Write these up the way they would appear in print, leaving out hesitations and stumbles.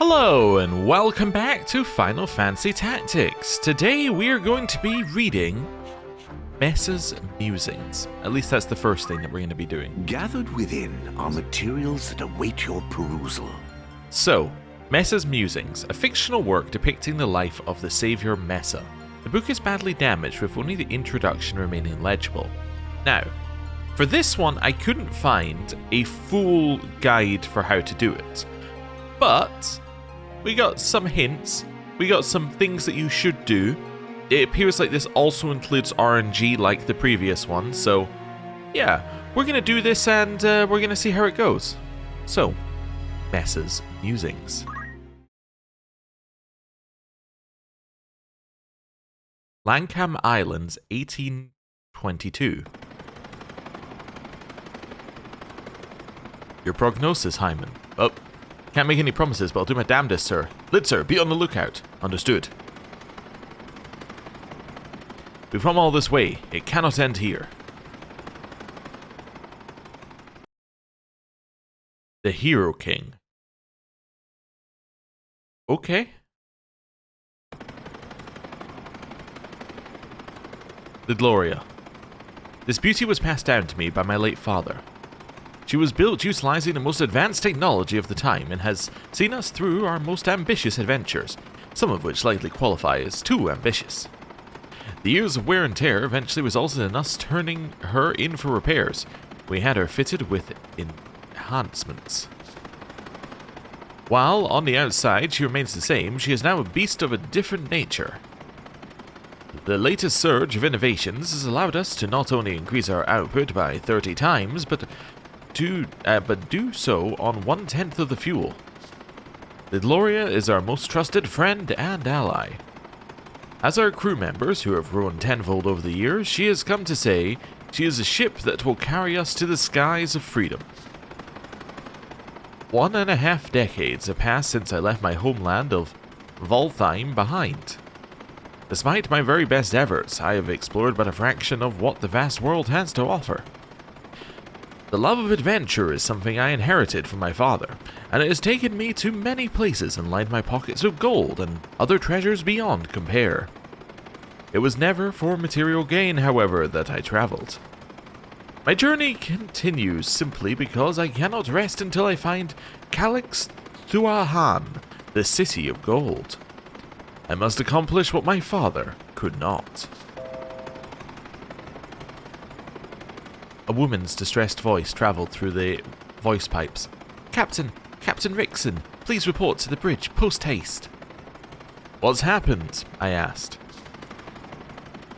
Hello and welcome back to Final Fantasy Tactics. Today we are going to be reading Mesa's Musings. At least that's the first thing that we're going to be doing. Gathered within are materials that await your perusal. So, Mesa's Musings, a fictional work depicting the life of the savior Mesa. The book is badly damaged with only the introduction remaining legible. Now, for this one I couldn't find a full guide for how to do it. But we got some hints, we got some things that you should do. It appears like this also includes RNG like the previous one, so yeah, we're going to do this and we're going to see how it goes. So, Mesa's Musings. Lancam Islands, 1822. Your prognosis, Hyman. Oh. Can't make any promises, but I'll do my damnedest, sir. Litzer, be on the lookout. Understood. We've come all this way. It cannot end here. The Hero King. Okay. The Gloria. This beauty was passed down to me by my late father. She was built utilizing the most advanced technology of the time and has seen us through our most ambitious adventures, some of which likely qualify as too ambitious. The years of wear and tear eventually resulted in us turning her in for repairs. We had her fitted with enhancements. While on the outside she remains the same, she is now a beast of a different nature. The latest surge of innovations has allowed us to not only increase our output by 30 times, but do so on 1/10 of the fuel. The Gloria is our most trusted friend and ally. As our crew members, who have grown tenfold over the years, she has come to say she is a ship that will carry us to the skies of freedom. 1.5 decades have passed since I left my homeland of Voltheim behind. Despite my very best efforts, I have explored but a fraction of what the vast world has to offer. The love of adventure is something I inherited from my father, and it has taken me to many places and lined my pockets with gold and other treasures beyond compare. It was never for material gain, however, that I traveled. My journey continues simply because I cannot rest until I find Calix Thuahan, the city of gold. I must accomplish what my father could not. A woman's distressed voice travelled through the voice pipes. Captain Rickson, please report to the bridge, post-haste. What's happened? I asked.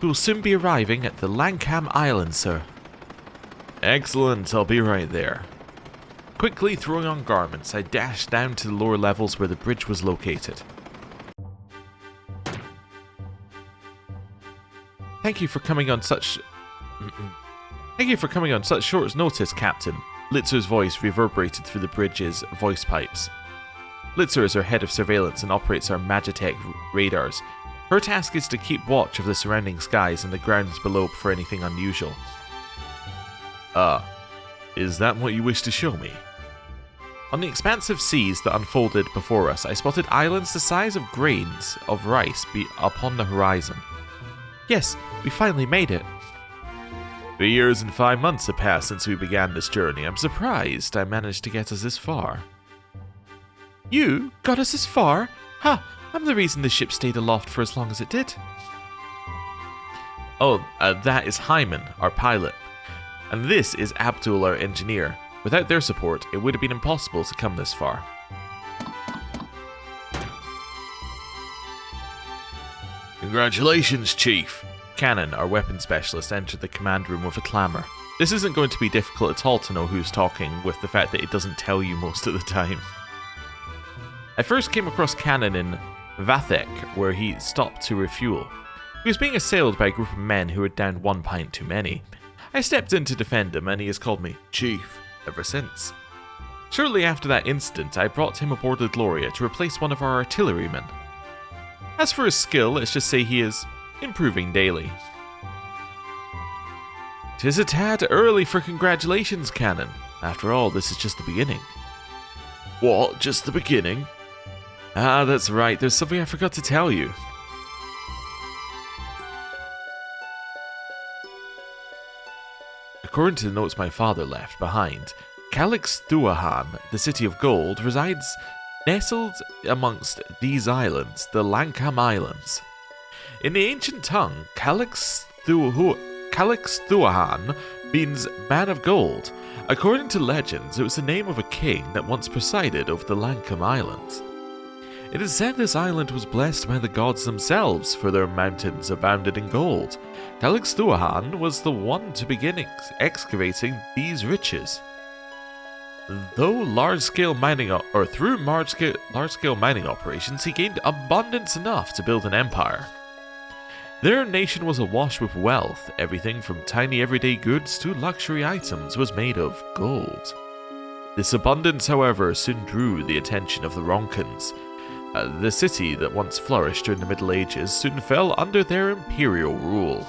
We will soon be arriving at the Lancam Islands, sir. Excellent, I'll be right there. Quickly throwing on garments, I dashed down to the lower levels where the bridge was located. Thank you for coming on such short notice, Captain. Litzer's voice reverberated through the bridge's voice pipes. Litzer is our head of surveillance and operates our Magitech radars. Her task is to keep watch of the surrounding skies and the grounds below for anything unusual. Is that what you wish to show me? On the expansive seas that unfolded before us, I spotted islands the size of grains of rice upon the horizon. Yes, we finally made it. 3 years and 5 months have passed since we began this journey. I'm surprised I managed to get us this far. You got us this far? Ha! I'm the reason the ship stayed aloft for as long as it did. Oh, that is Hyman, our pilot. And this is Abdul, our engineer. Without their support, it would have been impossible to come this far. Congratulations, Chief. Cannon, our weapons specialist, entered the command room with a clamour. This isn't going to be difficult at all to know who's talking, with the fact that it doesn't tell you most of the time. I first came across Cannon in Vathek, where he stopped to refuel. He was being assailed by a group of men who had downed 1 pint too many. I stepped in to defend him, and he has called me Chief ever since. Shortly after that incident, I brought him aboard the Gloria to replace one of our artillerymen. As for his skill, let's just say he is improving daily. 'Tis a tad early for congratulations, Cannon. After all, this is just the beginning. What? Just the beginning? Ah, that's right, there's something I forgot to tell you. According to the notes my father left behind, Calix-Thuahan, the City of Gold, resides nestled amongst these islands, the Lancam Islands. In the ancient tongue, Calix-Thuahan means Man of Gold. According to legends, it was the name of a king that once presided over the Lancam Islands. It is said this island was blessed by the gods themselves, for their mountains abounded in gold. Calix-Thuahan was the one to begin excavating these riches. Through large-scale mining operations, he gained abundance enough to build an empire. Their nation was awash with wealth. Everything from tiny everyday goods to luxury items was made of gold. This abundance, however, soon drew the attention of the Ronkans. The city that once flourished during the Middle Ages soon fell under their imperial rule.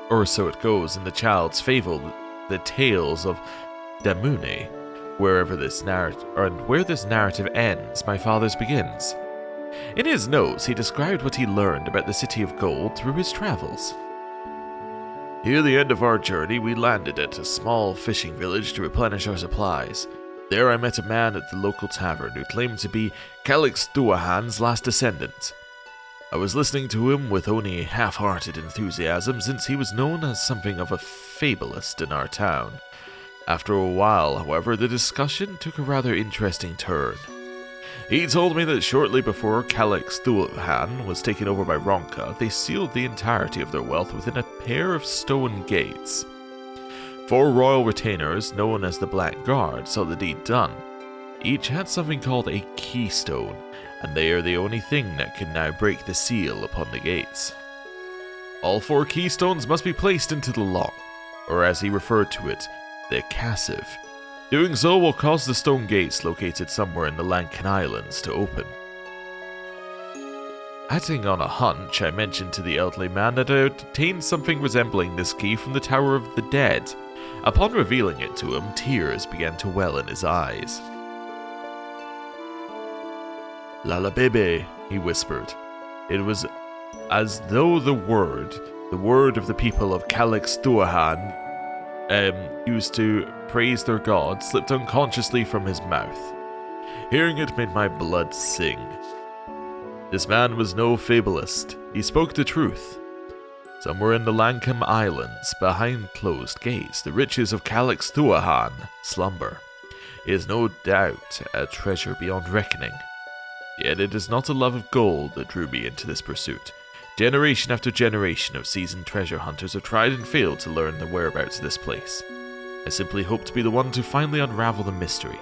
Or so it goes in the child's fable, The Tales of Damune. Where this narrative ends, my father's begins. In his notes, he described what he learned about the City of Gold through his travels. Near the end of our journey, we landed at a small fishing village to replenish our supplies. There I met a man at the local tavern who claimed to be Calix-Thuahan's last descendant. I was listening to him with only half-hearted enthusiasm, since he was known as something of a fabulist in our town. After a while, however, the discussion took a rather interesting turn. He told me that shortly before Calix-Thuahan was taken over by Ronka, they sealed the entirety of their wealth within a pair of stone gates. 4 royal retainers, known as the Black Guard, saw the deed done. Each had something called a keystone, and they are the only thing that can now break the seal upon the gates. All 4 keystones must be placed into the lock, or as he referred to it, the cassive. Doing so will cause the stone gates located somewhere in the Lankan Islands to open. Acting on a hunch, I mentioned to the elderly man that I had obtained something resembling this key from the Tower of the Dead. Upon revealing it to him, tears began to well in his eyes. "Lala Bebe," he whispered. It was as though the word of the people of Calix-Thuahan, used to praise their god, slipped unconsciously from his mouth. Hearing it made my blood sing. This man was no fabulist. He spoke the truth. Somewhere in the Lancam Islands, behind closed gates, the riches of Calix-Thuahan slumber. It is no doubt a treasure beyond reckoning. Yet it is not a love of gold that drew me into this pursuit. Generation after generation of seasoned treasure hunters have tried and failed to learn the whereabouts of this place. I simply hope to be the one to finally unravel the mystery.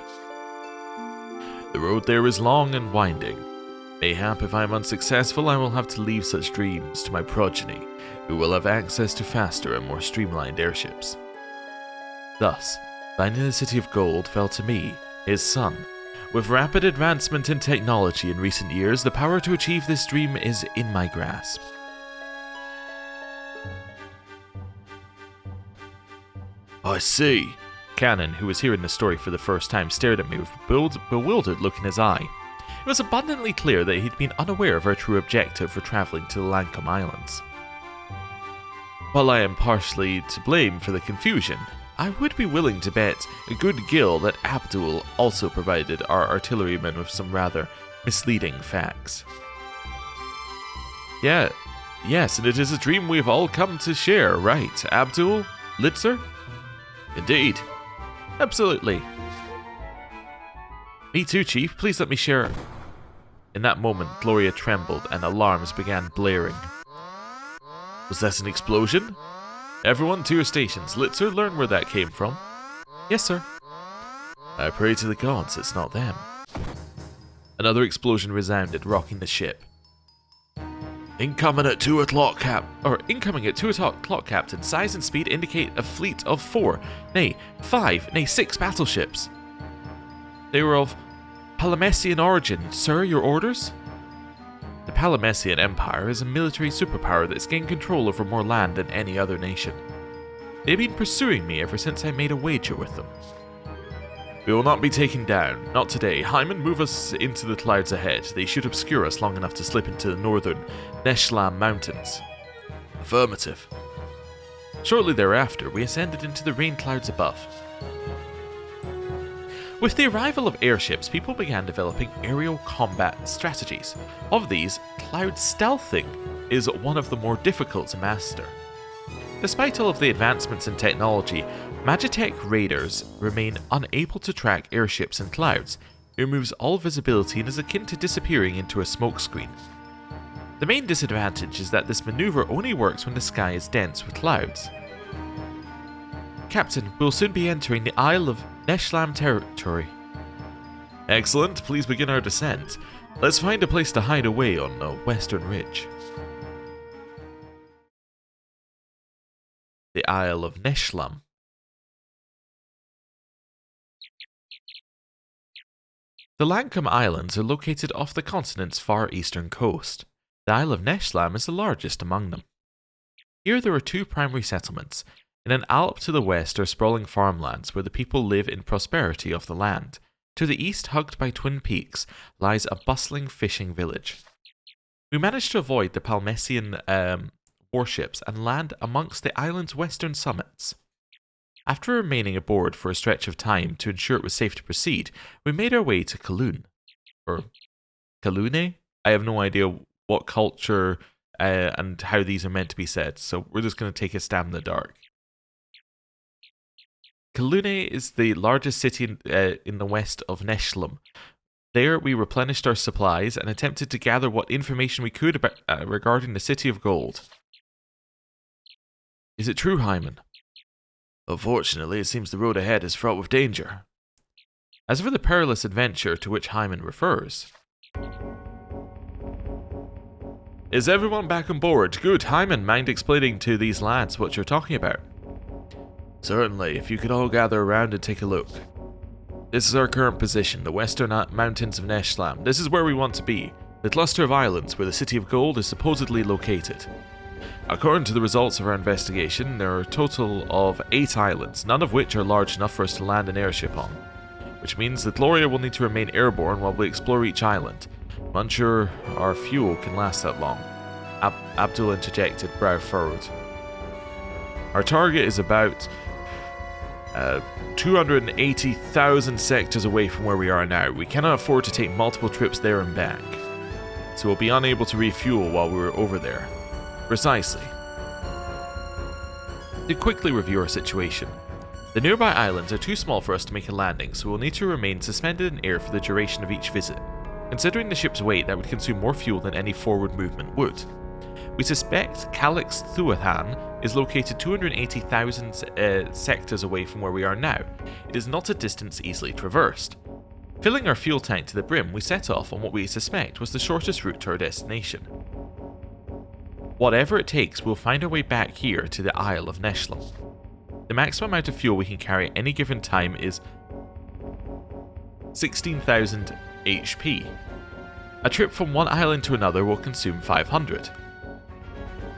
The road there is long and winding. Mayhap if I am unsuccessful, I will have to leave such dreams to my progeny, who will have access to faster and more streamlined airships. Thus, finding the City of Gold fell to me, his son. With rapid advancement in technology in recent years, the power to achieve this dream is in my grasp. I see. Cannon, who was hearing the story for the first time, stared at me with a bewildered look in his eye. It was abundantly clear that he'd been unaware of our true objective for travelling to the Lancam Islands. While I am partially to blame for the confusion, I would be willing to bet a good gill that Abdul also provided our artillerymen with some rather misleading facts. Yes, and it is a dream we have all come to share, right, Abdul? Litzer? Indeed. Absolutely. Me too, Chief. Please let me share. In that moment, Gloria trembled and alarms began blaring. Was that an explosion? Everyone to your stations. Litzer, learn where that came from. Yes, sir. I pray to the gods it's not them. Another explosion resounded, rocking the ship. Incoming at 2 o'clock, Captain. Size and speed indicate a fleet of 4, nay, 5, nay, 6 battleships. They were of Palamessian origin. Sir, your orders? The Palamessian Empire is a military superpower that's gained control over more land than any other nation. They've been pursuing me ever since I made a wager with them. We will not be taken down. Not today. Hyman, move us into the clouds ahead. They should obscure us long enough to slip into the northern Neshlam Mountains. Affirmative. Shortly thereafter, we ascended into the rain clouds above. With the arrival of airships, people began developing aerial combat strategies. Of these, cloud stealthing is one of the more difficult to master. Despite all of the advancements in technology, Magitech raiders remain unable to track airships in clouds. It removes all visibility and is akin to disappearing into a smokescreen. The main disadvantage is that this maneuver only works when the sky is dense with clouds. Captain, we'll soon be entering the Isle of Neshlam territory. Excellent, please begin our descent. Let's find a place to hide away on the western ridge. The Isle of Neshlam. The Lankum Islands are located off the continent's far eastern coast. The Isle of Neshlam is the largest among them. Here there are two primary settlements. In an alp to the west are sprawling farmlands where the people live in prosperity of the land. To the east, hugged by twin peaks, lies a bustling fishing village. We managed to avoid the Palmesian warships and land amongst the island's western summits. After remaining aboard for a stretch of time to ensure it was safe to proceed, we made our way to Kalun. Or Kalune? I have no idea what culture and how these are meant to be said, so we're just going to take a stab in the dark. Kalune is the largest city in the west of Neshlam. There we replenished our supplies and attempted to gather what information we could about, regarding the City of Gold. Is it true, Hyman? Unfortunately, it seems the road ahead is fraught with danger. As for the perilous adventure to which Hyman refers... Is everyone back on board? Good. Hyman, mind explaining to these lads what you're talking about? Certainly, if you could all gather around and take a look. This is our current position, the western mountains of Neshlam. This is where we want to be, the cluster of islands where the City of Gold is supposedly located. According to the results of our investigation, there are a total of 8 islands, none of which are large enough for us to land an airship on, which means that Gloria will need to remain airborne while we explore each island. I'm unsure our fuel can last that long. Abdul interjected, brow furrowed. Our target is about 280,000 sectors away from where we are now. We cannot afford to take multiple trips there and back, so we'll be unable to refuel while we're over there. Precisely. To quickly review our situation. The nearby islands are too small for us to make a landing, so we'll need to remain suspended in air for the duration of each visit. Considering the ship's weight, that would consume more fuel than any forward movement would. We suspect Calix Thuathan is located 280,000 sectors away from where we are now. It is not a distance easily traversed. Filling our fuel tank to the brim, we set off on what we suspect was the shortest route to our destination. Whatever it takes, we'll find our way back here to the Isle of Neshlam. The maximum amount of fuel we can carry at any given time is 16,000 HP. A trip from one island to another will consume 500.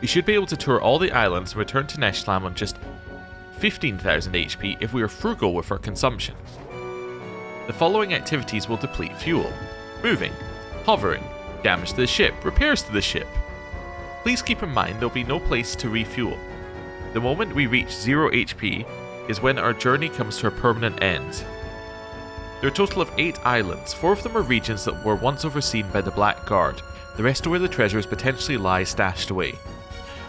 We should be able to tour all the islands and return to Neshlam on just 15,000 HP if we are frugal with our consumption. The following activities will deplete fuel: moving, hovering, damage to the ship, repairs to the ship. Please keep in mind there will be no place to refuel. The moment we reach 0 HP is when our journey comes to a permanent end. There are a total of 8 islands. 4 of them are regions that were once overseen by the Black Guard. The rest are where the treasures potentially lie stashed away.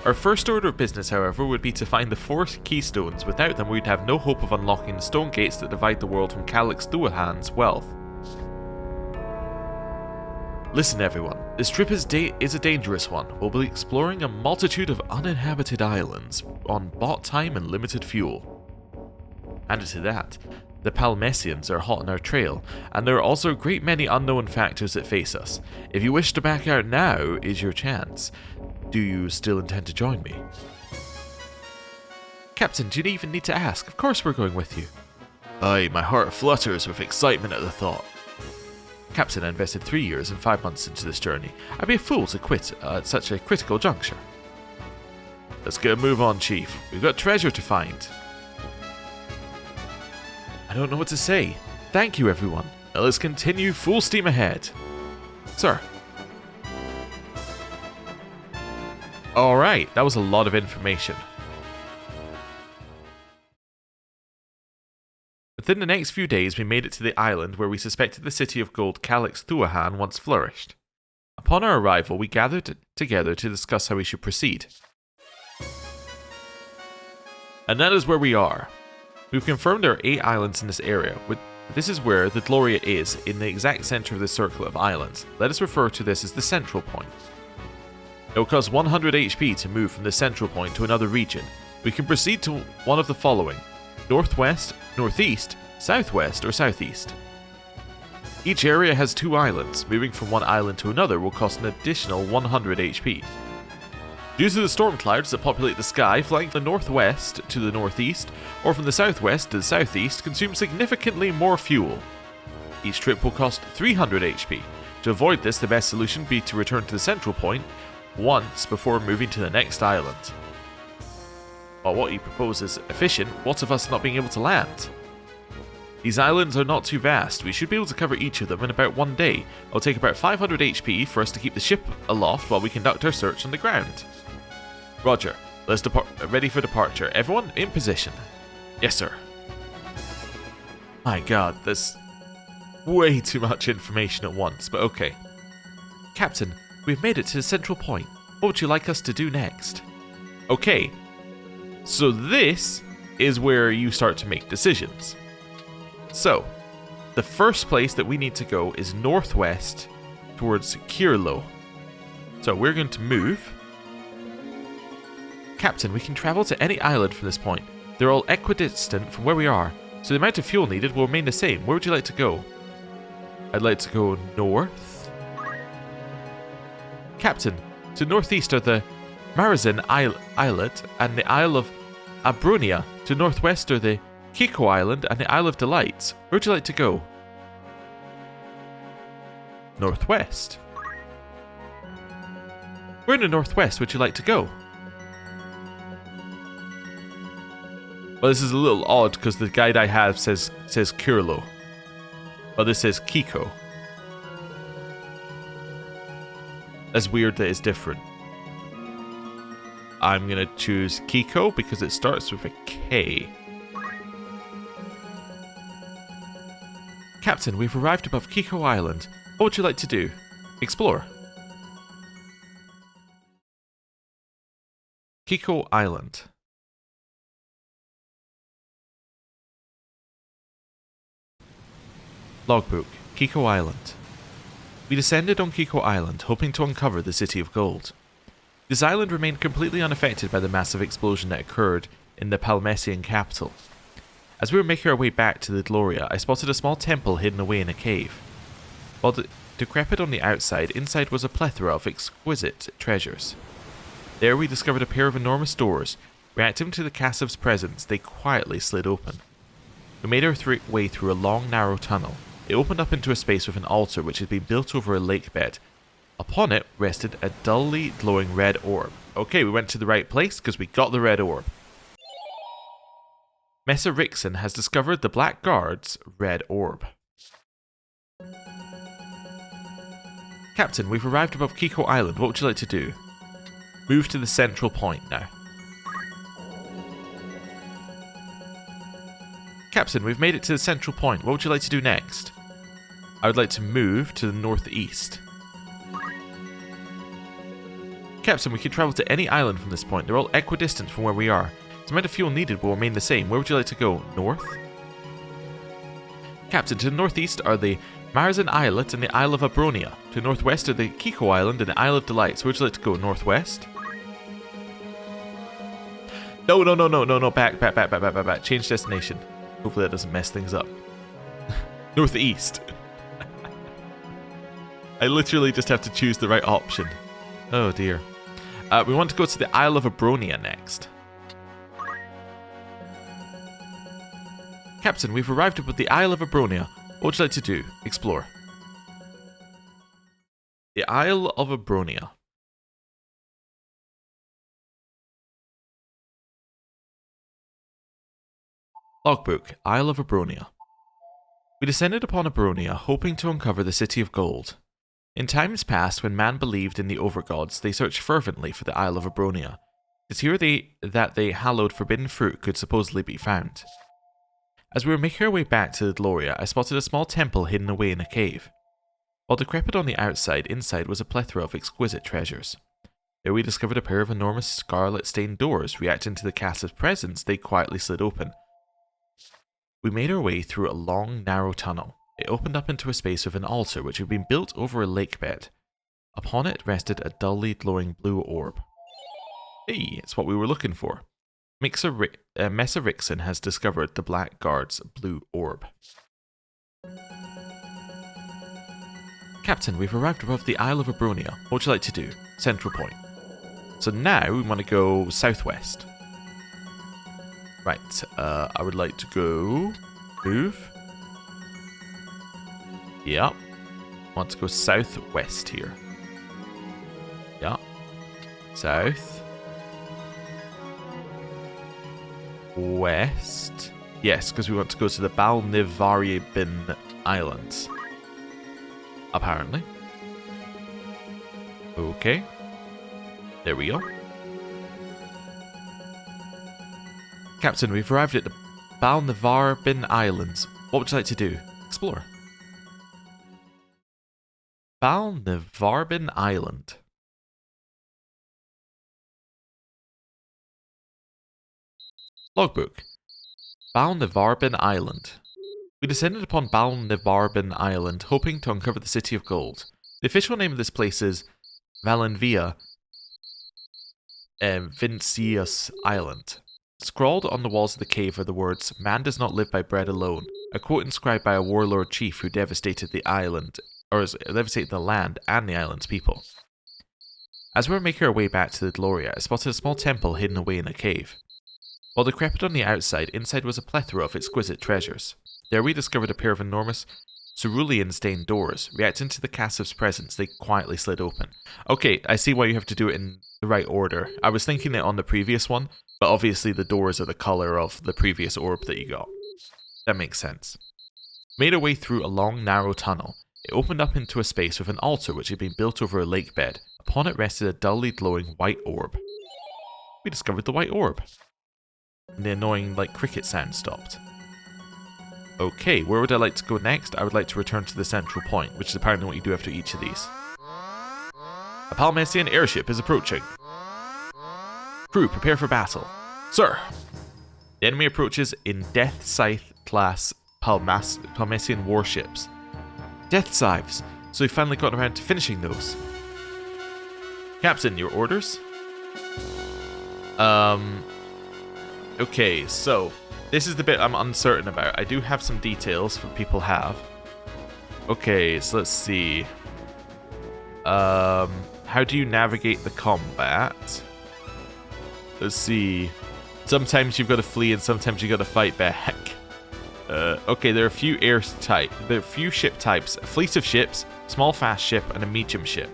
Our first order of business, however, would be to find the 4 keystones. Without them, we'd have no hope of unlocking the stone gates that divide the world from Calix Thuathan's wealth. Listen everyone, this trip is a dangerous one. We'll be exploring a multitude of uninhabited islands on bought time and limited fuel. Added to that, the Palmesians are hot on our trail, and there are also a great many unknown factors that face us. If you wish to back out now is your chance. Do you still intend to join me? Captain, do you even need to ask? Of course we're going with you. Aye, my heart flutters with excitement at the thought. Captain, I invested 3 years and 5 months into this journey. I'd be a fool to quit at such a critical juncture. Let's get a move on, Chief. We've got treasure to find. I don't know what to say. Thank you, everyone. Now let's continue full steam ahead. Sir. Alright, that was a lot of information. Within the next few days, we made it to the island where we suspected the city of gold Calix Thuahan once flourished. Upon our arrival, we gathered together to discuss how we should proceed. And that is where we are. We've confirmed there are 8 islands in this area. This is where the Gloria is, in the exact center of the circle of islands. Let us refer to this as the central point. It will cost 100 HP to move from the central point to another region. We can proceed to one of the following: northwest, northeast, southwest, or southeast. Each area has 2 islands. Moving from one island to another will cost an additional 100 HP. Due to the storm clouds that populate the sky, flying from the northwest to the northeast, or from the southwest to the southeast, consumes significantly more fuel. Each trip will cost 300 HP. To avoid this, the best solution would be to return to the central point once before moving to the next island. While what you propose is efficient, what of us not being able to land? These islands are not too vast. We should be able to cover each of them in about 1 day. It'll take about 500 HP for us to keep the ship aloft while we conduct our search on the ground. Roger. Let's depart. Ready for departure. Everyone in position. Yes, sir. My god, there's way too much information at once, but okay. Captain, we've made it to the central point. What would you like us to do next? Okay. So this is where you start to make decisions. So, the first place that we need to go is northwest towards Kirlo. So we're going to move. Captain, we can travel to any island from this point. They're all equidistant from where we are, so the amount of fuel needed will remain the same. Where would you like to go? I'd like to go north. Captain, to northeast are the Marazin Islet and the Isle of Abronia. To northwest are the Kiko Island and the Isle of Delights. Where would you like to go? Northwest. Where in the northwest would you like to go? Well, this is a little odd because the guide I have says Kirlo. Well, this says Kiko. That's weird that it's different. I'm going to choose Kiko because it starts with a K. Captain, we've arrived above Kiko Island. What would you like to do? Explore. Kiko Island. Logbook, Kiko Island. We descended on Kiko Island, hoping to uncover the City of Gold. This island remained completely unaffected by the massive explosion that occurred in the Palmesian capital. As we were making our way back to the Gloria, I spotted a small temple hidden away in a cave. While decrepit on the outside, inside was a plethora of exquisite treasures. There we discovered a pair of enormous doors. Reacting to the Kassav's presence, they quietly slid open. We made our way through a long, narrow tunnel. It opened up into a space with an altar which had been built over a lake bed. Upon it rested a dully glowing red orb. Okay, we went to the right place because we got the red orb. Mesa Rixon has discovered the Black Guard's red orb. Captain, we've arrived above Kiko Island. What would you like to do? Move to the central point now. Captain, we've made it to the central point. What would you like to do next? I would like to move to the northeast. Captain, we can travel to any island from this point. They're all equidistant from where we are. The amount of fuel needed will remain the same. Where would you like to go? North? Captain, to the northeast are the Marazin Islet and the Isle of Abronia. To the northwest are the Kiko Island and the Isle of Delights. Where would you like to go? Northwest? No. Back. Change destination. Hopefully that doesn't mess things up. Northeast. I literally just have to choose the right option. Oh dear. We want to go to the Isle of Abronia next. Captain, we've arrived at the Isle of Abronia. What would you like to do? Explore. The Isle of Abronia. Logbook, Isle of Abronia. We descended upon Abronia, hoping to uncover the City of Gold. In times past, when man believed in the overgods, they searched fervently for the Isle of Abronia. It is here that the hallowed forbidden fruit could supposedly be found. As we were making our way back to the Gloria, I spotted a small temple hidden away in a cave. While decrepit on the outside, inside was a plethora of exquisite treasures. There we discovered a pair of enormous scarlet-stained doors. Reacting to the cast's presence, they quietly slid open. We made our way through a long, narrow tunnel. It opened up into a space with an altar which had been built over a lake bed. Upon it rested a dully glowing blue orb. Hey, it's what we were looking for. Mesa Rixon has discovered the Black Guard's blue orb. Captain, we've arrived above the Isle of Abronia. What would you like to do? Central point. So now we want to go southwest. Right, I would like to go... Move. Yep. Want to go southwest here. Yep. South. West. Yes, because we want to go to the Balnivaribin Islands. Apparently. Okay. There we go. Captain, we've arrived at the Balnivaribin Islands. What would you like to do? Explore. Balnivaribin Island. Logbook. Balnivaribin Island. We descended upon Balnivaribin Island, hoping to uncover the City of Gold. The official name of this place is Valenvia Vincius Island. Scrawled on the walls of the cave are the words, "Man does not live by bread alone," a quote inscribed by a warlord chief who devastated the island, or devastated the land and the island's people. As we were making our way back to the Gloria, I spotted a small temple hidden away in a cave. While decrepit on the outside, inside was a plethora of exquisite treasures. There we discovered a pair of enormous cerulean-stained doors. Reacting to the cast's presence, they quietly slid open. Okay, I see why you have to do it in the right order. I was thinking it on the previous one, but obviously the doors are the colour of the previous orb that you got. That makes sense. Made our way through a long, narrow tunnel. It opened up into a space with an altar which had been built over a lake bed. Upon it rested a dully glowing white orb. We discovered the white orb. And the annoying, cricket sound stopped. Okay, where would I like to go next? I would like to return to the central point, which is apparently what you do after each of these. A Palmesian airship is approaching. Crew, prepare for battle. Sir! The enemy approaches in Death Scythe class Palmesian warships. Death Scythes! So we've finally gotten around to finishing those. Captain, your orders? Okay, so this is the bit I'm uncertain about. I do have some details for people have. Okay, so let's see. How do you navigate the combat? Let's see. Sometimes you've got to flee and sometimes you've got to fight back. Okay, there are a few ship types. A fleet of ships, small fast ship, and a medium ship.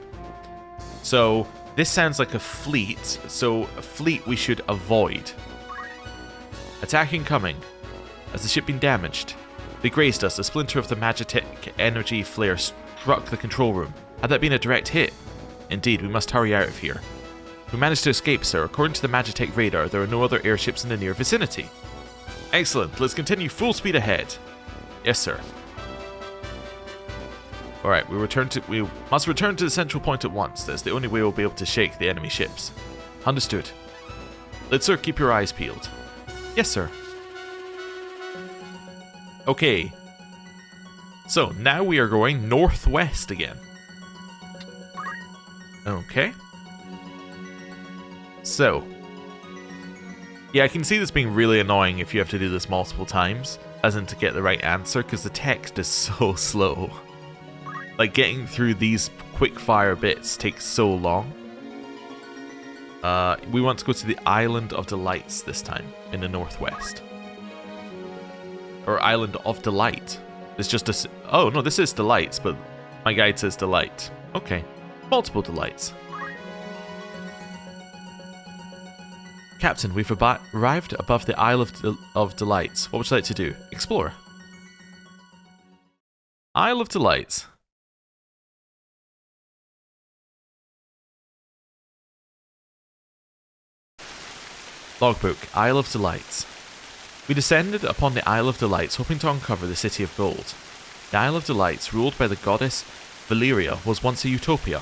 So this sounds like a fleet. So a fleet we should avoid. Attack incoming. Has the ship been damaged? They grazed us. A splinter of the magitek energy flare struck the control room. Had that been a direct hit? Indeed, we must hurry out of here. We managed to escape, sir. According to the magitek radar, there are no other airships in the near vicinity. Excellent. Let's continue full speed ahead. Yes, sir. Alright, we must return to the central point at once. That's the only way we'll be able to shake the enemy ships. Understood. Let's, sir, keep your eyes peeled. Yes, sir. Okay. So, now we are going northwest again. Okay. So. Yeah, I can see this being really annoying if you have to do this multiple times, as in to get the right answer, because the text is so slow. Like, getting through these quick-fire bits takes so long. We want to go to the Island of Delights this time, in the northwest. Or Island of Delight. It's just a... Oh, no, this is Delights, but my guide says Delight. Okay. Multiple Delights. Captain, we've arrived above the Isle of Delights. What would you like to do? Explore. Isle of Delights. Logbook, Isle of Delights. We descended upon the Isle of Delights, hoping to uncover the City of Gold. The Isle of Delights, ruled by the goddess Valeria, was once a utopia.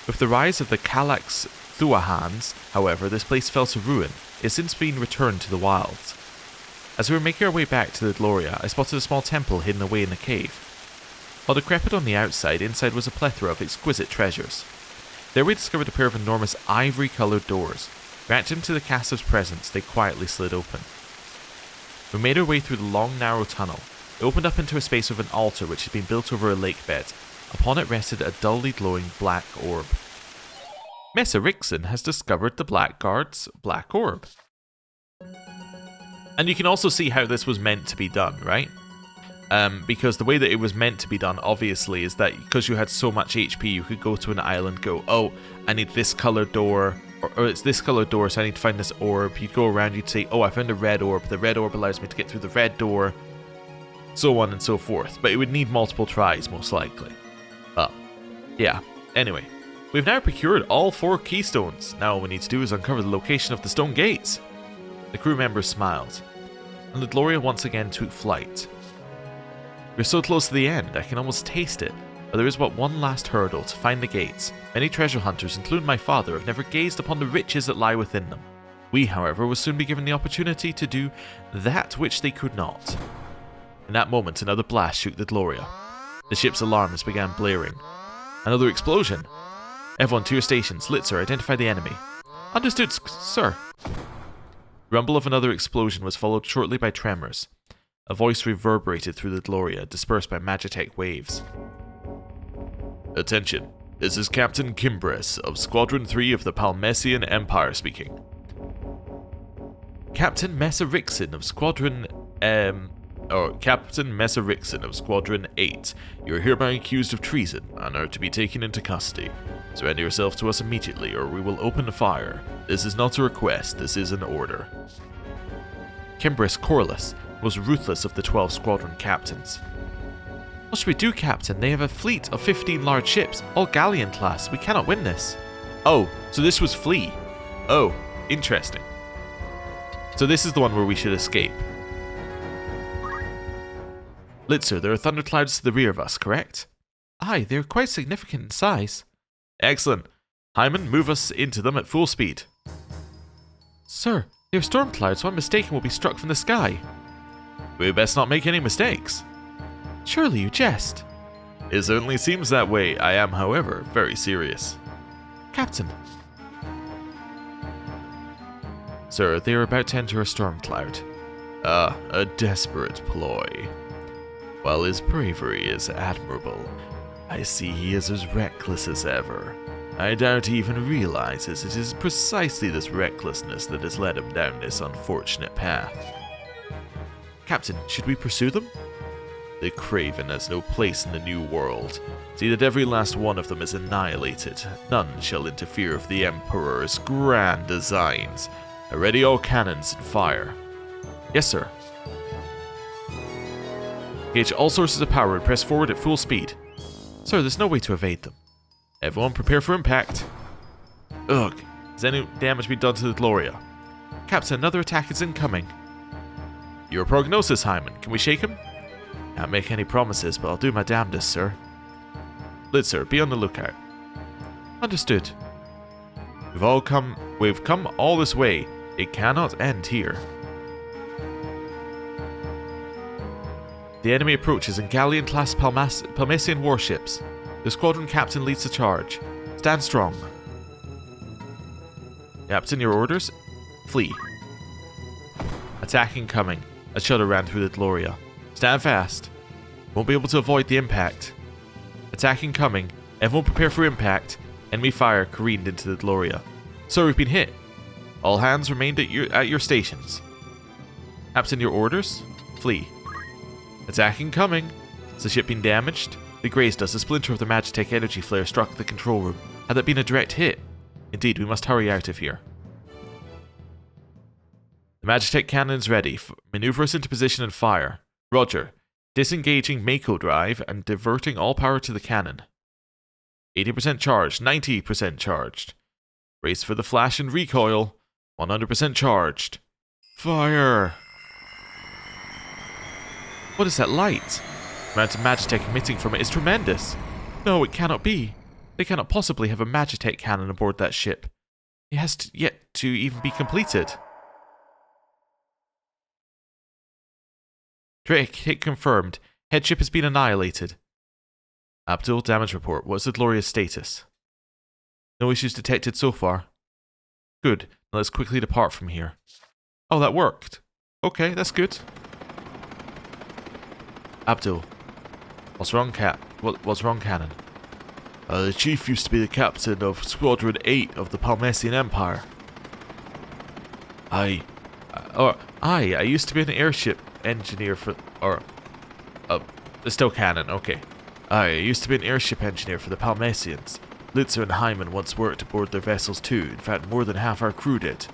With the rise of the Calax Thuahans, however, this place fell to ruin. It has since been returned to the wilds. As we were making our way back to the Gloria, I spotted a small temple hidden away in the cave. While decrepit on the outside, inside was a plethora of exquisite treasures. There we discovered a pair of enormous ivory-coloured doors. Granted into the castle's presence, they quietly slid open. We made our way through the long, narrow tunnel. It opened up into a space with an altar which had been built over a lake bed. Upon it rested a dully glowing black orb. Mesa has discovered the Blackguard's black orb. And you can also see how this was meant to be done, right? Because the way that it was meant to be done, obviously, is that because you had so much HP, you could go to an island, go, oh, I need this color door, or it's this color door, so I need to find this orb. You'd go around, you'd say, oh, I found a red orb. The red orb allows me to get through the red door, so on and so forth. But it would need multiple tries, most likely. Yeah. Anyway, we've now procured all 4 keystones. Now all we need to do is uncover the location of the stone gates. The crew members smiled, and the Gloria once again took flight. We're so close to the end, I can almost taste it, but there is but one last hurdle to find the gates. Many treasure hunters, including my father, have never gazed upon the riches that lie within them. We, however, will soon be given the opportunity to do that which they could not. In that moment, another blast shook the Gloria. The ship's alarms began blaring. Another explosion! Everyone to your stations. Litzer, identify the enemy. Understood, sir. The rumble of another explosion was followed shortly by tremors. A voice reverberated through the Gloria, dispersed by Magitech waves. Attention. This is Captain Kimbres of Squadron 3 of the Palmesian Empire speaking. Captain Mesa of Squadron... Captain Mesa of Squadron 8. You are hereby accused of treason and are to be taken into custody. Surrender yourself to us immediately or we will open fire. This is not a request, this is an order. Kimbres Corliss was ruthless of the 12 squadron captains. What should we do, Captain? They have a fleet of 15 large ships, all galleon class. We cannot win this. Oh, so this was Flee. Oh, interesting. So this is the one where we should escape. Litzer, there are thunderclouds to the rear of us, correct? Aye, they are quite significant in size. Excellent. Hyman, move us into them at full speed. Sir, they are storm clouds. One mistake will be struck from the sky. We best not make any mistakes. Surely you jest. It certainly seems that way. I am, however, very serious. Captain. Sir, they are about to enter a storm cloud. Ah, a desperate ploy. While his bravery is admirable, I see he is as reckless as ever. I doubt he even realizes it is precisely this recklessness that has led him down this unfortunate path. Captain, should we pursue them? The Craven has no place in the New World. See that every last one of them is annihilated. None shall interfere with the Emperor's grand designs. Ready all cannons and fire. Yes, sir. Engage all sources of power and press forward at full speed. Sir, there's no way to evade them. Everyone prepare for impact. Ugh, has any damage been done to the Gloria? Captain, another attack is incoming. Your prognosis, Hyman. Can we shake him? Can't make any promises, but I'll do my damnedest, sir. Litzer, be on the lookout. Understood. We've come all this way. It cannot end here. The enemy approaches in galleon-class Palmesian warships. The squadron captain leads the charge. Stand strong. Captain, your orders? Flee. Attack incoming. A shudder ran through the Gloria. Stand fast. Won't be able to avoid the impact. Attack incoming. Everyone prepare for impact. Enemy fire careened into the Gloria. Sir, we've been hit. All hands remained at your stations. Captain, your orders? Flee. Attack incoming. Has the ship been damaged? They grazed us. A splinter of the Magitech energy flare struck the control room. Had that been a direct hit? Indeed, we must hurry out of here. The Magitech cannon's ready. Maneuver us into position and fire. Roger. Disengaging Mako drive and diverting all power to the cannon. 80% charged, 90% charged. Brace for the flash and recoil. 100% charged. Fire! What is that light? The amount of Magitech emitting from it is tremendous. No, it cannot be. They cannot possibly have a Magitech cannon aboard that ship. It has yet to even be completed. Trick, hit confirmed. Headship has been annihilated. Abdul, damage report. What's the Gloria's status? No issues detected so far. Good. Now let's quickly depart from here. Oh, that worked. Okay, that's good. Abdul. What's wrong, What's wrong, Cannon? The Chief used to be the captain of Squadron 8 of the Palmesian Empire. I used to be an airship engineer for... still Cannon, okay. I used to be an airship engineer for the Palmesians. Litzer and Hyman once worked aboard their vessels too. In fact, more than half our crew did.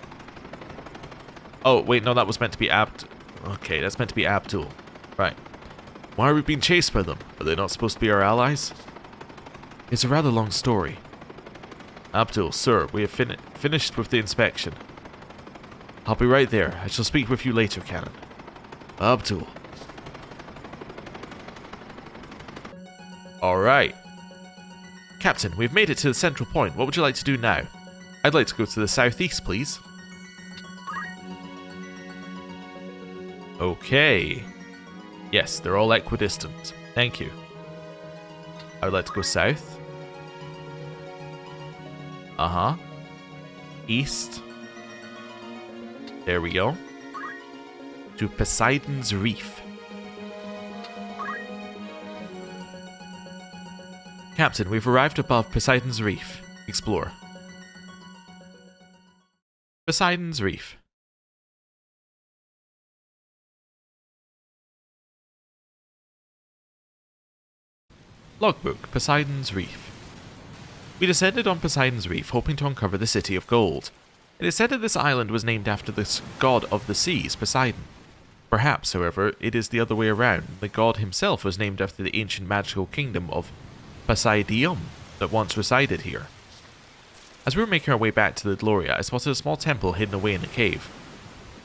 Oh, wait, no, that was meant to be Okay, that's meant to be Abdul. Right. Why are we being chased by them? Are they not supposed to be our allies? It's a rather long story. Abdul, sir, we have finished with the inspection. I'll be right there. I shall speak with you later, Cannon. Abdul. Alright. Captain, we've made it to the central point. What would you like to do now? I'd like to go to the southeast, please. Okay. Yes, they're all equidistant. Thank you. I would like to go south. East. There we go. To Poseidon's Reef. Captain, we've arrived above Poseidon's Reef. Explore. Poseidon's Reef. Logbook, Poseidon's Reef. We descended on Poseidon's Reef, hoping to uncover the City of Gold. It is said that this island was named after the god of the seas, Poseidon. Perhaps, however, it is the other way around. The god himself was named after the ancient magical kingdom of Poseidium that once resided here. As we were making our way back to the Gloria, I spotted a small temple hidden away in a cave.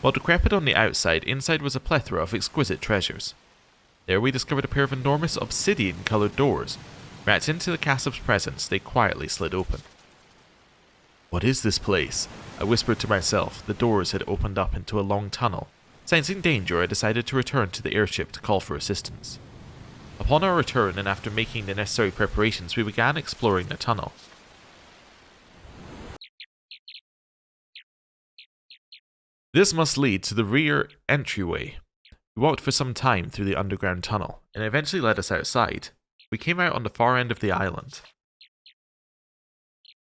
While decrepit on the outside, inside was a plethora of exquisite treasures. There we discovered a pair of enormous obsidian-coloured doors. Wrapped into the castle's presence, they quietly slid open. What is this place? I whispered to myself. The doors had opened up into a long tunnel. Sensing danger, I decided to return to the airship to call for assistance. Upon our return, and after making the necessary preparations, we began exploring the tunnel. This must lead to the rear entryway. We walked for some time through the underground tunnel, and it eventually led us outside. We came out on the far end of the island.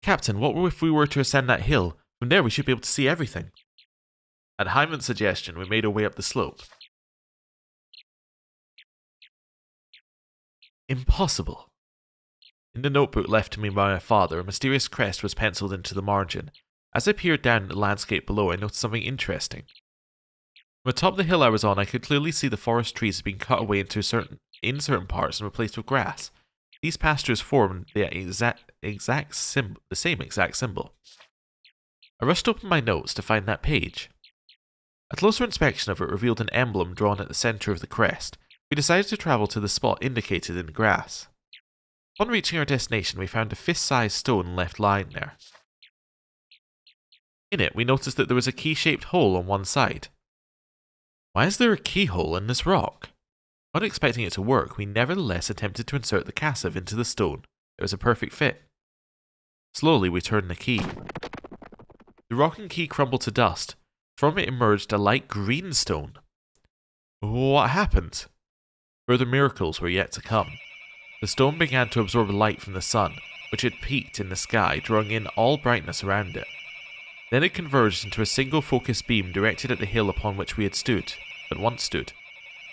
Captain, what if we were to ascend that hill? From there we should be able to see everything. At Hyman's suggestion, we made our way up the slope. Impossible. In the notebook left to me by my father, a mysterious crest was penciled into the margin. As I peered down at the landscape below, I noticed something interesting. From atop the hill I was on, I could clearly see the forest trees had been cut away into certain parts and replaced with grass. These pastures formed the same exact symbol. I rushed open my notes to find that page. A closer inspection of it revealed an emblem drawn at the centre of the crest. We decided to travel to the spot indicated in the grass. Upon reaching our destination, we found a fist-sized stone left lying there. In it, we noticed that there was a key-shaped hole on one side. Why is there a keyhole in this rock? Not expecting it to work, we nevertheless attempted to insert the cassave into the stone. It was a perfect fit. Slowly, we turned the key. The rock and key crumbled to dust. From it emerged a light green stone. What happened? Further miracles were yet to come. The stone began to absorb light from the sun, which had peaked in the sky, drawing in all brightness around it. Then it converged into a single focused beam directed at the hill upon which we had once stood.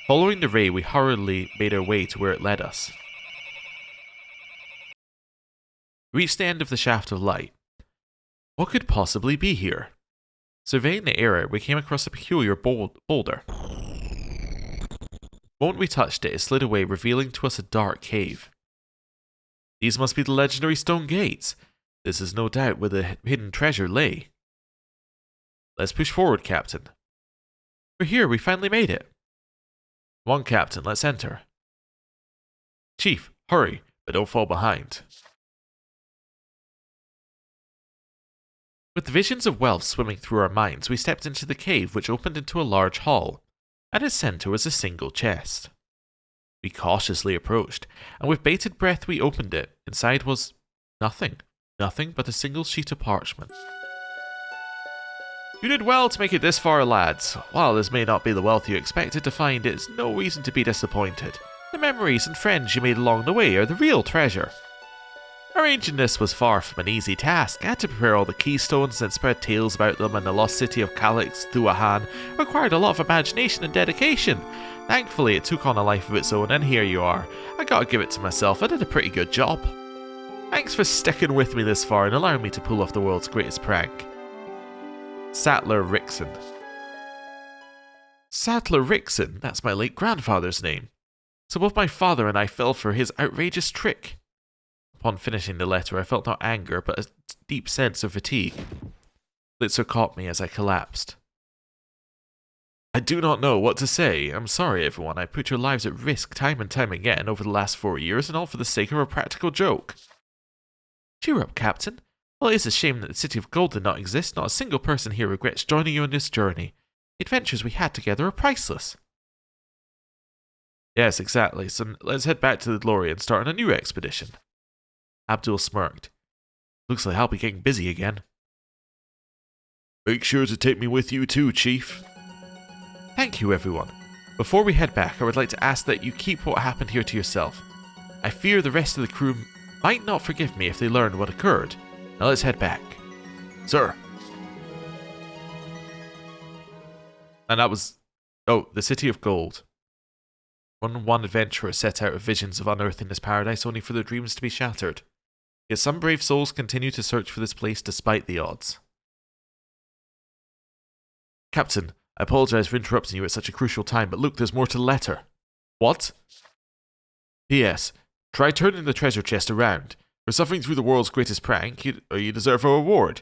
Following the ray, we hurriedly made our way to where it led us. We reached the end of the shaft of light. What could possibly be here? Surveying the area, we came across a peculiar boulder. The moment we touched it, it slid away, revealing to us a dark cave. These must be the legendary stone gates. This is no doubt where the hidden treasure lay. Let's push forward, Captain. We're here, we finally made it. Come on, Captain, let's enter. Chief, hurry, but don't fall behind. With the visions of wealth swimming through our minds, we stepped into the cave, which opened into a large hall. At its centre was a single chest. We cautiously approached, and with bated breath we opened it. Inside was nothing. Nothing but a single sheet of parchment. You did well to make it this far, lads. While this may not be the wealth you expected to find, it's no reason to be disappointed. The memories and friends you made along the way are the real treasure. Arranging this was far from an easy task. I had to prepare all the keystones and spread tales about them, and the lost city of AlpaxLP required a lot of imagination and dedication. Thankfully, it took on a life of its own, and here you are. I gotta give it to myself, I did a pretty good job. Thanks for sticking with me this far and allowing me to pull off the world's greatest prank. Sattler Rixon. Sattler Rixon, that's my late grandfather's name. So both my father and I fell for his outrageous trick. Upon finishing the letter, I felt not anger, but a deep sense of fatigue. Blitzer caught me as I collapsed. I do not know what to say. I'm sorry, everyone. I put your lives at risk time and time again over the last 4 years, and all for the sake of a practical joke. Cheer up, Captain. Well, it is a shame that the City of Gold did not exist. Not a single person here regrets joining you on this journey. The adventures we had together are priceless. Yes, exactly. So let's head back to the Glory and start on a new expedition. Abdul smirked. Looks like I'll be getting busy again. Make sure to take me with you too, Chief. Thank you, everyone. Before we head back, I would like to ask that you keep what happened here to yourself. I fear the rest of the crew might not forgive me if they learn what occurred. Now let's head back. Sir. And that was... Oh, the City of Gold. One adventurer set out with visions of unearthing this paradise only for their dreams to be shattered. Yet some brave souls continue to search for this place despite the odds. Captain, I apologize for interrupting you at such a crucial time, but look, there's more to the letter. What? P.S. Try turning the treasure chest around. For suffering through the world's greatest prank, you deserve a reward.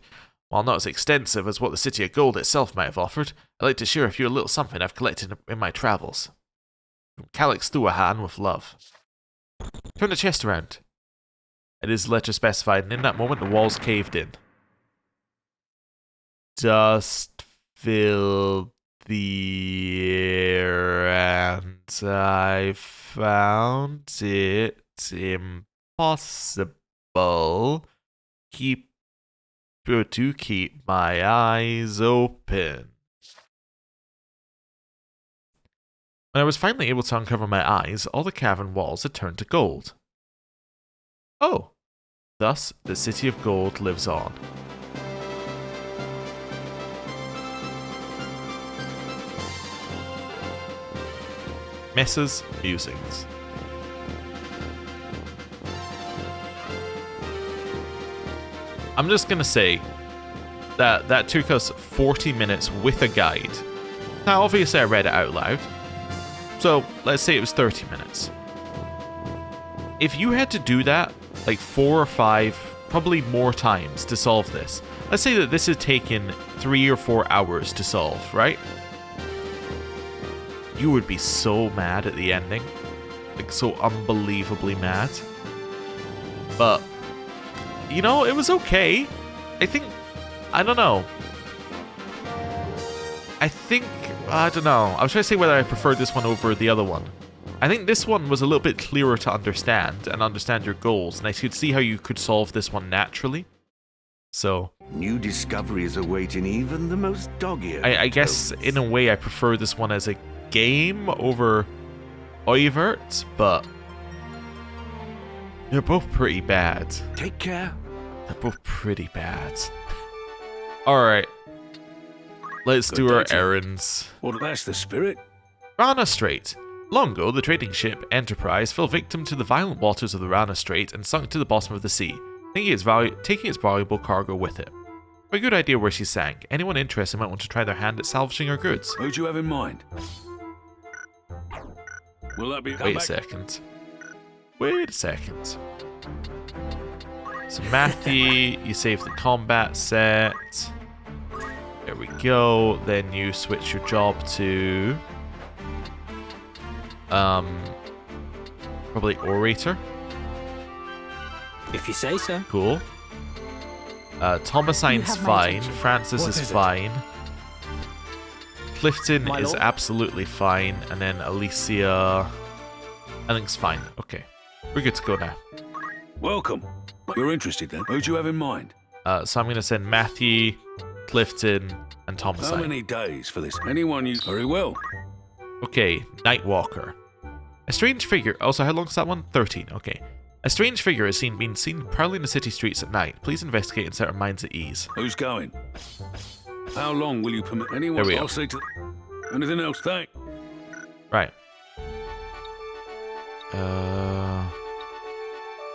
While not as extensive as what the City of Gold itself might have offered, I'd like to share with you a little something I've collected in my travels. From AlpaxLP with love. Turn the chest around. It is the letter specified, and in that moment the walls caved in. Dust filled the air, and I found it impossible to keep my eyes open. When I was finally able to uncover my eyes, all the cavern walls had turned to gold. Oh, thus the City of Gold lives on. Mesa's Musings. I'm just gonna say that took us 40 minutes with a guide. Now, obviously, I read it out loud, so let's say it was 30 minutes. If you had to do that like 4 or 5, probably more times to solve this, let's say that this had taken 3 or 4 hours to solve, right? You would be so mad at the ending. Like, so unbelievably mad. But, you know, it was okay. I don't know. I don't know. I was trying to say whether I preferred this one over the other one. I think this one was a little bit clearer to understand and understand your goals, and I could see how you could solve this one naturally. So... New discoveries awaiting even the most dog-eared. I guess, in a way, I prefer this one as a game over Oivert, but they're both pretty bad. Take care. They're both pretty bad. Alright. Let's do our errands. Well, that's the spirit. Rana Strait. Long ago, the trading ship Enterprise fell victim to the violent waters of the Rana Strait and sunk to the bottom of the sea, taking its valuable cargo with it. A good idea where she sank. Anyone interested might want to try their hand at salvaging her goods. Who'd you have in mind? Will that be? Wait a second. Wait a second. So Matthew, you save the combat set. There we go. Then you switch your job to probably orator. If you say so. Cool. Thomasine's fine. Francis is fine. Clifton is absolutely fine. And then Alicia, I think, is fine. Okay. We're good to go now. Welcome. You're interested then? Who do you have in mind? So I'm going to send Matthew, Clifton, and Thomasine. How many days for this? Anyone you... Very well. Okay, Nightwalker. A strange figure... Also, how long is that one? 13. Okay. A strange figure is being seen prowling the city streets at night. Please investigate and set our minds at ease. Who's going? How long will you permit anyone? There we go. I'll see to... Anything else? Thank. Right.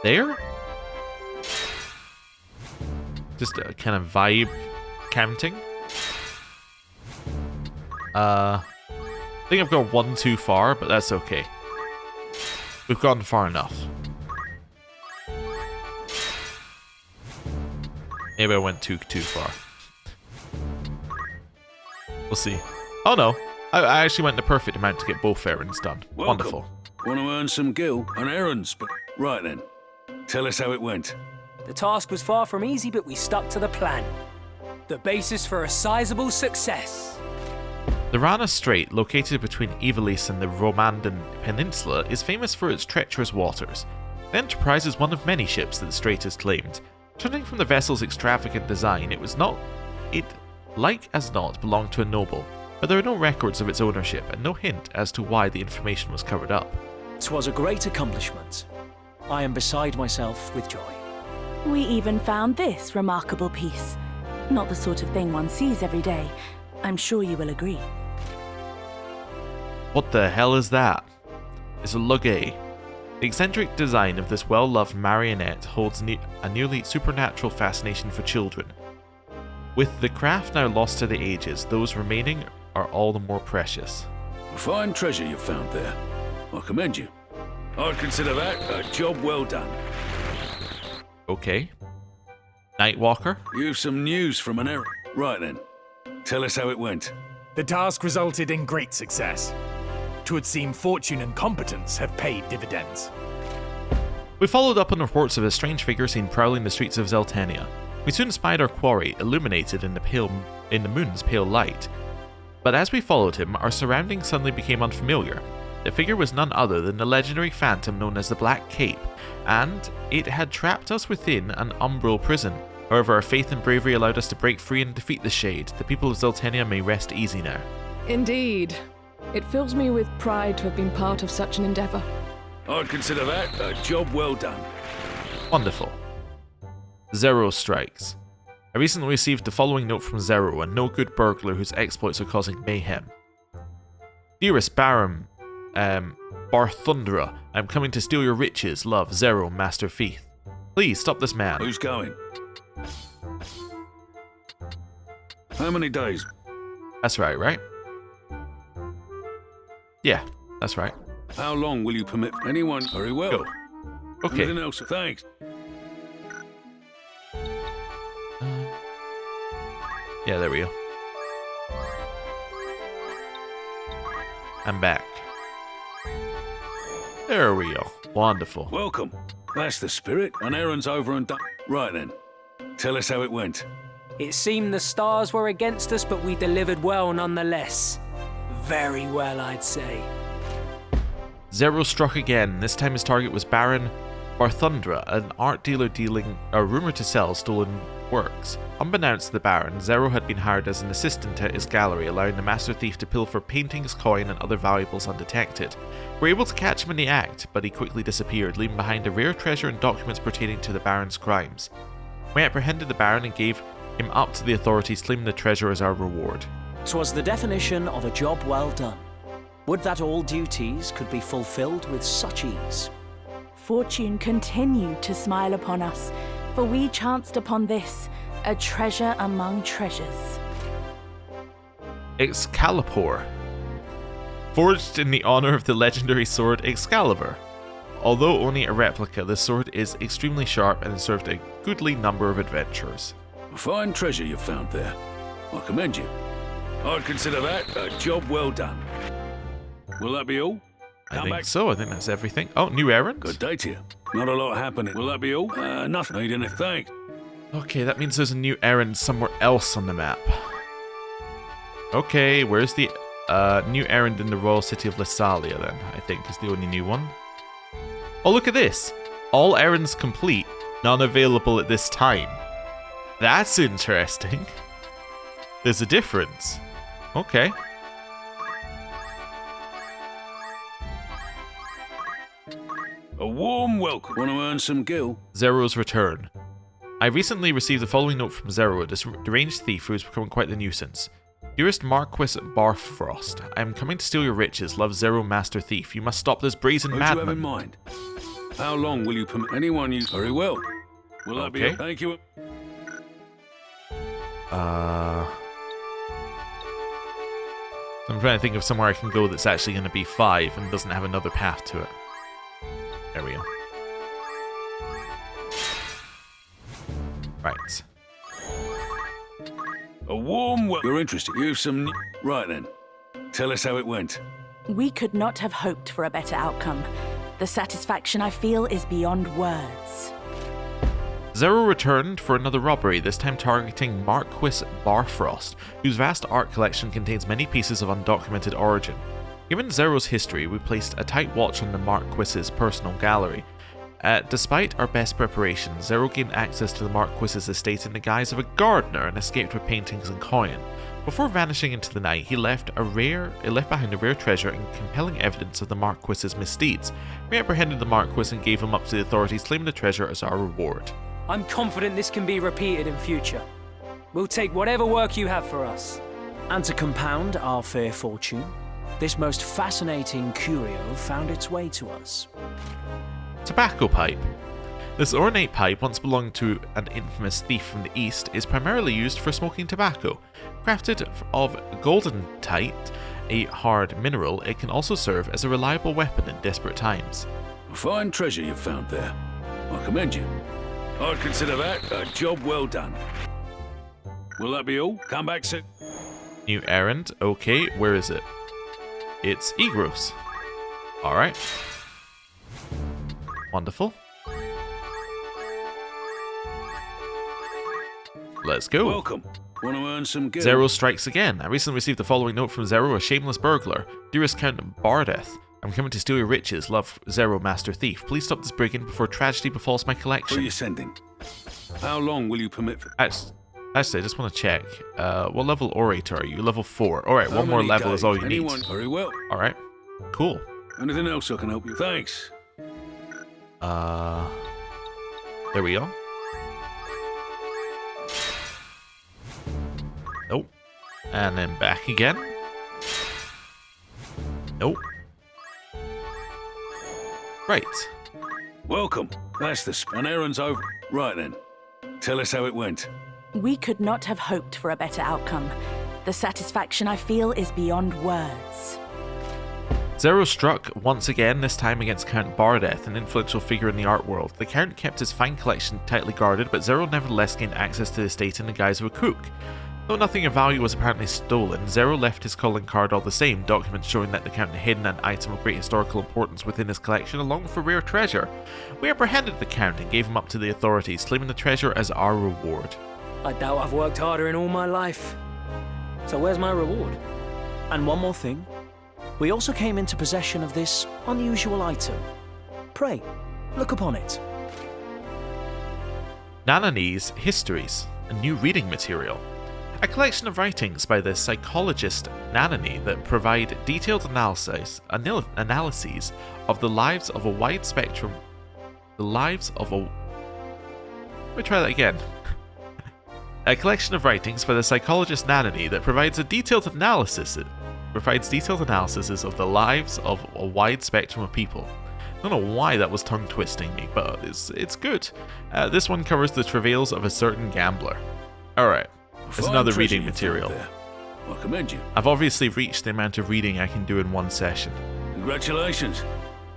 There? Just a kind of vibe counting. I think I've gone one too far, but that's okay. We've gone far enough. Maybe I went too far. We'll see. Oh no, I actually went the perfect amount to get both errands done. Welcome. Wonderful. Want to earn some gil and errands, but... Right then. Tell us how it went. The task was far from easy, but we stuck to the plan. The basis for a sizable success. The Rana Strait, located between Ivalice and the Romandan Peninsula, is famous for its treacherous waters. The Enterprise is one of many ships that the strait has claimed. Judging from the vessel's extravagant design, it like as not belonged to a noble, but there are no records of its ownership and no hint as to why the information was covered up. 'Twas a great accomplishment. I am beside myself with joy. We even found this remarkable piece. Not the sort of thing one sees every day. I'm sure you will agree. What the hell is that? It's a lugay. The eccentric design of this well-loved marionette holds a nearly supernatural fascination for children. With the craft now lost to the ages, those remaining are all the more precious. A fine treasure you found there. I commend you. I'd consider that a job well done. Okay. Nightwalker? You've some news from an errand. Right then. Tell us how it went. The task resulted in great success. 'Twould seem fortune and competence have paid dividends. We followed up on reports of a strange figure seen prowling the streets of Zeltania. We soon spied our quarry, illuminated in the moon's pale light. But as we followed him, our surroundings suddenly became unfamiliar. The figure was none other than the legendary phantom known as the Black Cape, and it had trapped us within an umbral prison. However, our faith and bravery allowed us to break free and defeat the Shade. The people of Zeltania may rest easy now. Indeed. It fills me with pride to have been part of such an endeavor. I'd consider that a job well done. Wonderful. Zero strikes. I recently received the following note from Zero, a no-good burglar whose exploits are causing mayhem. Dearest Baron, Barthundra, I'm coming to steal your riches. Love, Zero, Master Thief. Please stop this man. Who's going? How many days? That's right? Yeah, that's right. How long will you permit anyone? Very well. Go. Okay. Anything else? Thanks. Yeah, there we go. I'm back. There we go. Wonderful. Welcome. That's the spirit. An errand's over and done. Right then. Tell us how it went. It seemed the stars were against us, but we delivered well nonetheless. Very well, I'd say. Zero struck again. This time his target was Baron Barthundra, an art dealer rumored to sell stolen works. Unbeknownst to the Baron, Zero had been hired as an assistant at his gallery, allowing the Master Thief to pilfer paintings, coin, and other valuables undetected. We were able to catch him in the act, but he quickly disappeared, leaving behind a rare treasure and documents pertaining to the Baron's crimes. We apprehended the Baron and gave him up to the authorities, claiming the treasure as our reward. 'Twas the definition of a job well done. Would that all duties could be fulfilled with such ease. Fortune continued to smile upon us, for we chanced upon this, a treasure among treasures. Excalibur. Forged in the honor of the legendary sword Excalibur. Although only a replica, the sword is extremely sharp and has served a goodly number of adventurers. A fine treasure you found there. I commend you. I'd consider that a job well done. Will that be all? I think so. I think that's everything. Oh, new errand? Good day to you. Not a lot happening. Will that be all? Nothing. Need anything? Thanks. Okay, that means there's a new errand somewhere else on the map. Okay, where's the new errand in the royal city of Lysalia then? I think is the only new one. Oh, look at this. All errands complete. None available at this time. That's interesting. There's a difference. Okay. A warm welcome. Want to earn some gil? Zero's return. I recently received the following note from Zero, a deranged thief who has become quite the nuisance. Dearest Marquis Barfrost, I am coming to steal your riches. Love, Zero, Master Thief. You must stop this brazen What do you have in madman. mind? How long will you permit anyone you... Very well. Will that be Okay. all? Thank you. I'm trying to think of somewhere I can go that's actually going to be 5 and doesn't have another path to it. There we go. Right. A warm welcome. You're interested. You've some... Right then. Tell us how it went. We could not have hoped for a better outcome. The satisfaction I feel is beyond words. Zero returned for another robbery, this time targeting Marquis Barfrost, whose vast art collection contains many pieces of undocumented origin. Given Zero's history, we placed a tight watch on the Marquis's personal gallery. Despite our best preparations, Zero gained access to the Marquis's estate in the guise of a gardener and escaped with paintings and coin. Before vanishing into the night, he left behind a rare treasure and compelling evidence of the Marquis's misdeeds. We apprehended the Marquis and gave him up to the authorities, claiming the treasure as our reward. I'm confident this can be repeated in future. We'll take whatever work you have for us. And to compound our fair fortune, this most fascinating curio found its way to us. Tobacco pipe. This ornate pipe, once belonged to an infamous thief from the east, is primarily used for smoking tobacco. Crafted of goldenite, a hard mineral, it can also serve as a reliable weapon in desperate times. A fine treasure you found there. I commend you. I'd consider that a job well done. Will that be all? Come back soon. New errand. Okay, where is it? It's Egros. Alright. Wonderful. Let's go. Welcome. Want to earn some gil? Zero strikes again. I recently received the following note from Zero, a shameless burglar. Dearest Count Bardeth, I'm coming to steal your riches. Love, Zero, Master Thief. Please stop this brigand before tragedy befalls my Who are collection. you sending? How long will you permit for... Actually, I just want to check. What level orator are you? Level 4. Alright, How one more many level days? is all you Anyone? need. Very well. Alright. Cool. Anything else I can help you? Thanks. There we go. Nope. And then back again. Nope. Right. Welcome. That's the an errand's over. Right then. Tell us how it went. We could not have hoped for a better outcome. The satisfaction I feel is beyond words. Zero struck once again, this time against Count Bardeth, an influential figure in the art world. The Count kept his fine collection tightly guarded, but Zero nevertheless gained access to the estate in the guise of a crook. Though nothing of value was apparently stolen, Zero left his calling card all the same, documents showing that the Count had hidden an item of great historical importance within his collection along with a rare treasure. We apprehended the Count and gave him up to the authorities, claiming the treasure as our reward. I doubt I've worked harder in all my life. So where's my reward? And one more thing. We also came into possession of this unusual item. Pray, look upon it. Nanani's Histories, a new reading material. A collection of writings by the psychologist Nanani that provide detailed analyses of the lives of a wide spectrum. Let me try that again. A collection of writings by the psychologist Nanani that provides detailed analyses of the lives of a wide spectrum of people. I don't know why that was tongue twisting me, but it's good. This one covers the travails of a certain gambler. Alright, there's Fine another treasure reading you found material. there. I commend you. I've obviously reached the amount of reading I can do in one session. Congratulations.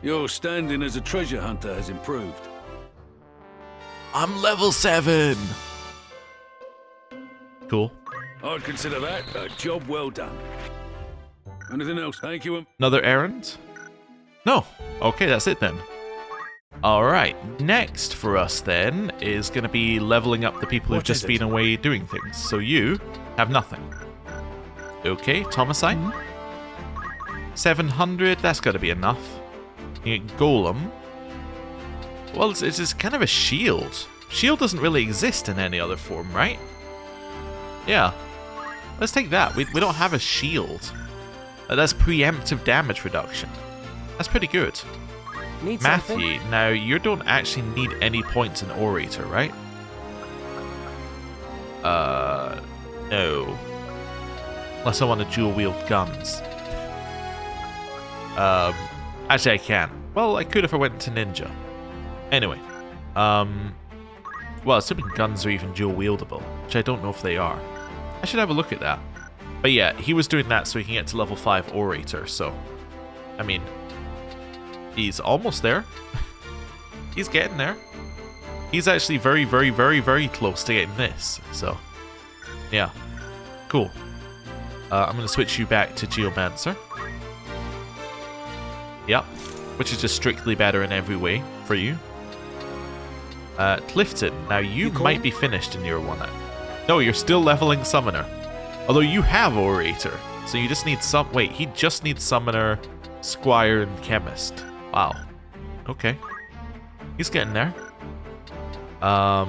Your standing as a treasure hunter has improved. I'm level 7! Cool. I'd consider that a job well done. Anything else? Thank you. Another errand? No. Okay, that's it then. Alright, next for us then is going to be leveling up the people who've just been away doing things. So you have nothing. Okay, Thomasine. 700, that's got to be enough. You get Golem. Well, it's just kind of a shield. Shield doesn't really exist in any other form, right? Yeah. Let's take that. We don't have a shield. That's preemptive damage reduction. That's pretty good. Need Matthew, something? now you don't actually need any points in Orator, right? No. Unless I want to dual wield guns. Actually I can. Well, I could if I went to Ninja. Anyway. Well, assuming guns are even dual wieldable, which I don't know if they are. I should have a look at that. But yeah, he was doing that so he can get to level 5 Orator, so... I mean... He's almost there. He's getting there. He's actually very, very, very, very close to getting this, so... Yeah. Cool. I'm going to switch you back to Geomancer. Yep. Which is just strictly better in every way for you. Clifton, now you might be finished in year 1. No, you're still leveling Summoner. Although you have Orator, so you just need some... Wait, he just needs Summoner, Squire, and Chemist. Wow. Okay. He's getting there. Oh,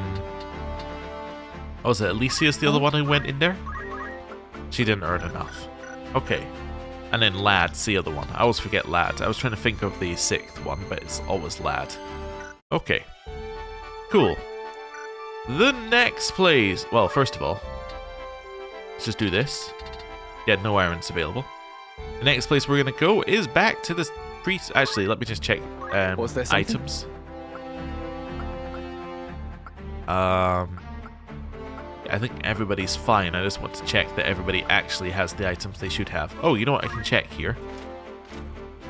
was it Alicia's the other one who went in there? She didn't earn enough. Okay. And then Lad's the other one. I always forget Lad. I was trying to think of the 6th one, but it's always Lad. Okay. Cool. The next place... Well, first of all, let's just do this. Yeah, no errands available. The next place we're going to go is back to this priest... Actually, let me just check Was there something? items. I think everybody's fine. I just want to check that everybody actually has the items they should have. Oh, you know what? I can check here.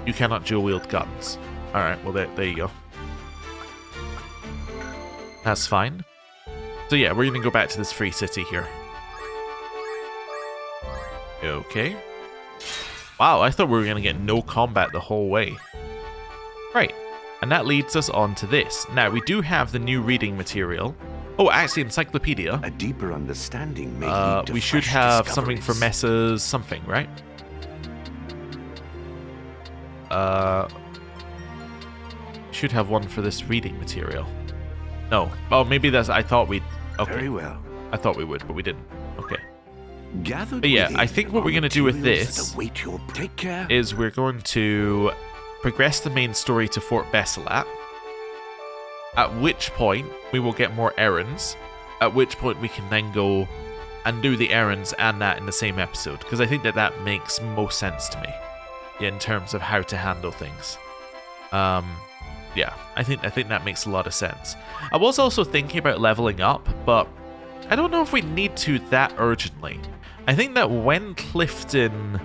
You cannot dual wield guns. Alright, well, there you go. That's fine. So yeah, we're going to go back to this free city here. Okay. Wow, I thought we were going to get no combat the whole way. Right. And that leads us on to this. Now, we do have the new reading material. Oh, actually, Encyclopedia. A deeper understanding may lead to we should fresh have something for discoveries. Mesa's something, right? Should have one for this reading material. No. Oh, maybe that's... I thought we'd... Okay. Very well. I thought we would, but we didn't. Okay. Gathered But yeah, within I think what are we're going to do with materials this that await your... Take care. is we're going to progress the main story to Fort Besselat, at which point we will get more errands, at which point we can then go and do the errands and that in the same episode, because I think that that makes most sense to me in terms of how to handle things. Yeah, I think that makes a lot of sense. I was also thinking about leveling up, but I don't know if we need to that urgently. I think that when Clifton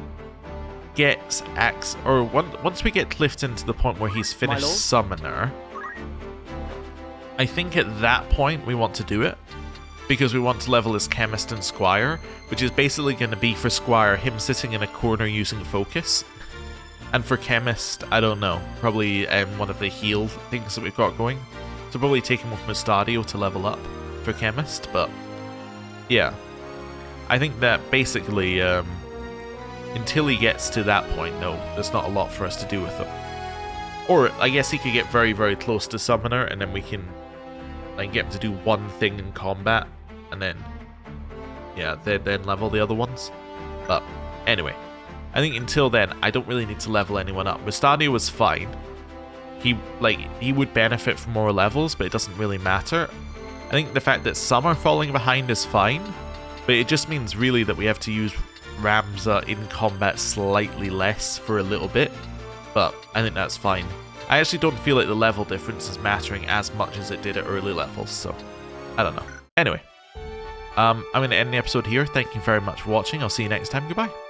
gets once we get Clifton to the point where he's finished lord? Summoner, I think at that point we want to do it, because we want to level his Chemist and Squire, which is basically going to be for Squire him sitting in a corner using Focus, and for Chemist, I don't know, probably one of the heal things that we've got going. So probably take him with Mustadio to level up for Chemist, but yeah. I think that basically, until he gets to that point, no, there's not a lot for us to do with him. Or, I guess he could get very, very close to Summoner, and then we can like get him to do one thing in combat, and then, yeah, then level the other ones. But, anyway, I think until then, I don't really need to level anyone up. Mustadio was fine. He would benefit from more levels, but it doesn't really matter. I think the fact that some are falling behind is fine, but it just means really that we have to use Ramza in combat slightly less for a little bit, but I think that's fine. I actually don't feel like the level difference is mattering as much as it did at early levels, so I don't know. Anyway, I'm going to end the episode here. Thank you very much for watching. I'll see you next time. Goodbye.